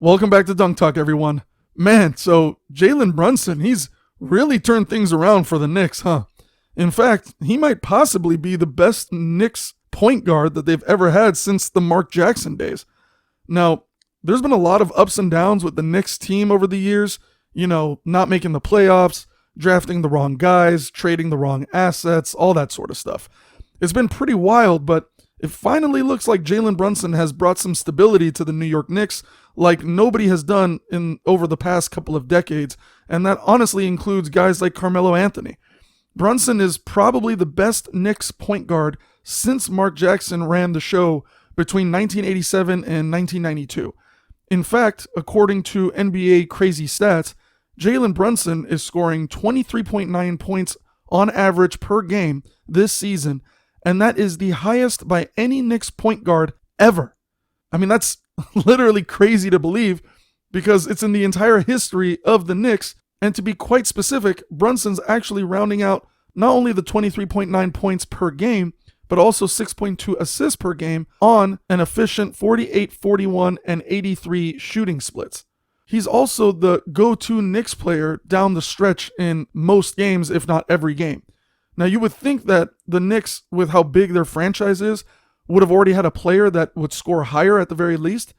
Welcome back to Dunk Talk, everyone. Man, so Jalen Brunson, he's really turned things around for the Knicks, huh? In fact, he might possibly be the best Knicks point guard that they've ever had since the Mark Jackson days. Now, there's been a lot of ups and downs with the Knicks team over the years, not making the playoffs, drafting the wrong guys, trading the wrong assets, all that sort of stuff. It's been pretty wild, but it finally looks like Jalen Brunson has brought some stability to the New York Knicks like nobody has done in over the past couple of decades, and that honestly includes guys like Carmelo Anthony. Brunson is probably the best Knicks point guard since Mark Jackson ran the show between 1987 and 1992. In fact, according to NBA Crazy Stats, Jalen Brunson is scoring 23.9 points on average per game this season, and that is the highest by any Knicks point guard ever. I mean, that's literally crazy to believe because it's in the entire history of the Knicks, and to be quite specific, Brunson's actually rounding out not only the 23.9 points per game, but also 6.2 assists per game on an efficient 48, 41, and 83 shooting splits. He's also the go-to Knicks player down the stretch in most games, if not every game. Now, you would think that the Knicks, with how big their franchise is, would have already had a player that would score higher at the very least,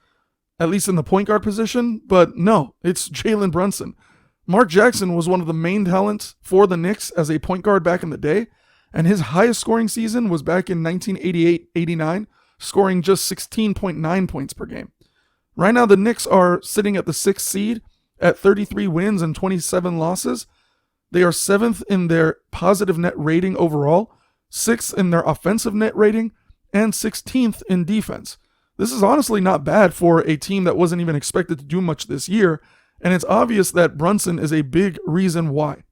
at least in the point guard position, but no, it's Jalen Brunson. Mark Jackson was one of the main talents for the Knicks as a point guard back in the day, and his highest scoring season was back in 1988-89, scoring just 16.9 points per game. Right now, the Knicks are sitting at the 6th seed at 33 wins and 27 losses. They are 7th in their positive net rating overall, 6th in their offensive net rating, and 16th in defense. This is honestly not bad for a team that wasn't even expected to do much this year, and it's obvious that Brunson is a big reason why.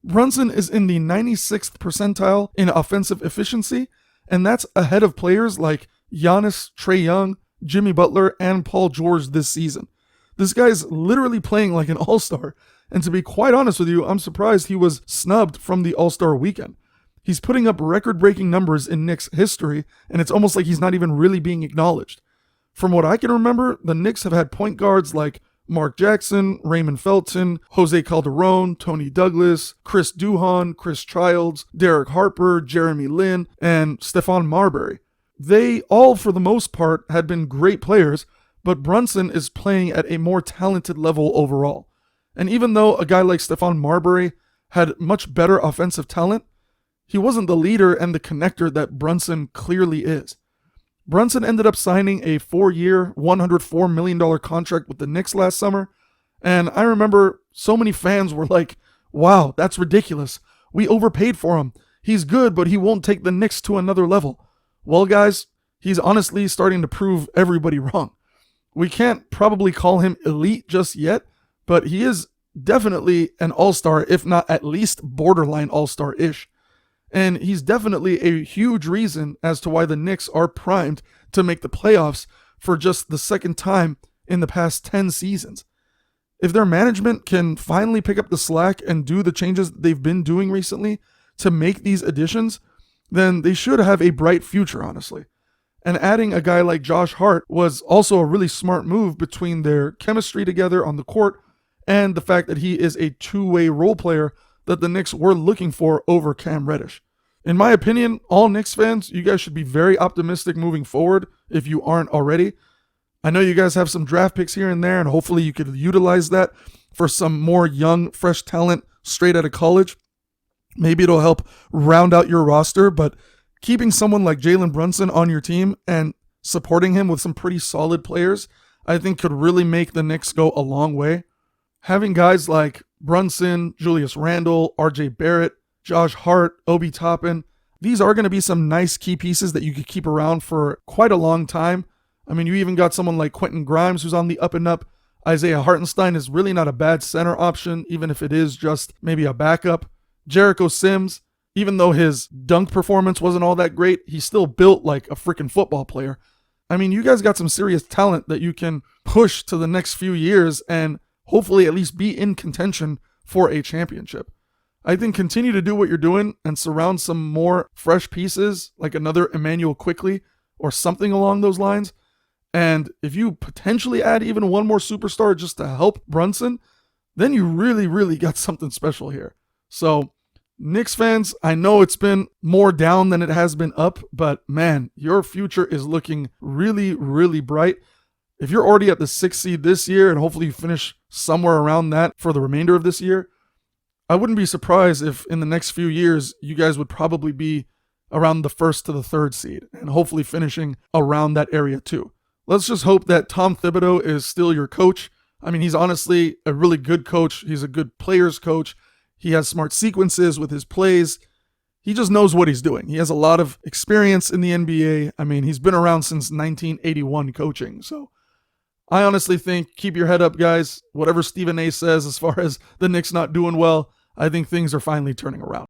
Brunson is in the 96th percentile in offensive efficiency, and that's ahead of players like Giannis, Trae Young, Jimmy Butler, and Paul George this season. This guy's literally playing like an all-star, and to be quite honest with you, I'm surprised he was snubbed from the All-Star weekend. He's putting up record-breaking numbers in Knicks history, and it's almost like he's not even really being acknowledged. From what I can remember, the Knicks have had point guards like Mark Jackson, Raymond Felton, Jose Calderon, Tony Douglas, Chris Duhon, Chris Childs, Derek Harper, Jeremy Lin, and Stephon Marbury. They all, for the most part, had been great players, but Brunson is playing at a more talented level overall. And even though a guy like Stephon Marbury had much better offensive talent, he wasn't the leader and the connector that Brunson clearly is. Brunson ended up signing a 4-year, $104 million contract with the Knicks last summer, and I remember so many fans were like, wow, that's ridiculous. We overpaid for him. He's good, but he won't take the Knicks to another level. Well, guys, he's honestly starting to prove everybody wrong. We can't probably call him elite just yet, but he is definitely an all-star, if not at least borderline all-star-ish. And he's definitely a huge reason as to why the Knicks are primed to make the playoffs for just the second time in the past 10 seasons. If their management can finally pick up the slack and do the changes they've been doing recently to make these additions, then they should have a bright future, honestly. And adding a guy like Josh Hart was also a really smart move between their chemistry together on the court and the fact that he is a two-way role player that the Knicks were looking for over Cam Reddish. In my opinion, all Knicks fans, you guys should be very optimistic moving forward if you aren't already. I know you guys have some draft picks here and there, and hopefully you could utilize that for some more young, fresh talent straight out of college. Maybe it'll help round out your roster, but keeping someone like Jalen Brunson on your team and supporting him with some pretty solid players, I think could really make the Knicks go a long way. Having guys like Brunson, Julius Randle, RJ Barrett, Josh Hart, Obi Toppin, these are going to be some nice key pieces that you could keep around for quite a long time. I mean, you even got someone like Quentin Grimes who's on the up and up. Isaiah Hartenstein is really not a bad center option, even if it is just maybe a backup. Jericho Sims, even though his dunk performance wasn't all that great, he's still built like a freaking football player. I mean, you guys got some serious talent that you can push to the next few years and hopefully at least be in contention for a championship. I think continue to do what you're doing and surround some more fresh pieces, like another Emmanuel Quickley or something along those lines, And if you potentially add even one more superstar just to help Brunson, then you really, really got something special here. So, Knicks fans, I know it's been more down than it has been up, but man, your future is looking really, really bright. If you're already at the 6th seed this year and hopefully you finish somewhere around that for the remainder of this year, I wouldn't be surprised if in the next few years you guys would probably be around the 1st to the 3rd seed and hopefully finishing around that area too. Let's just hope that Tom Thibodeau is still your coach. I mean, he's honestly a really good coach. He's a good players coach. He has smart sequences with his plays. He just knows what he's doing. He has a lot of experience in the NBA. I mean, he's been around since 1981 coaching. So I honestly think keep your head up, guys. Whatever Stephen A says as far as the Knicks not doing well, I think things are finally turning around.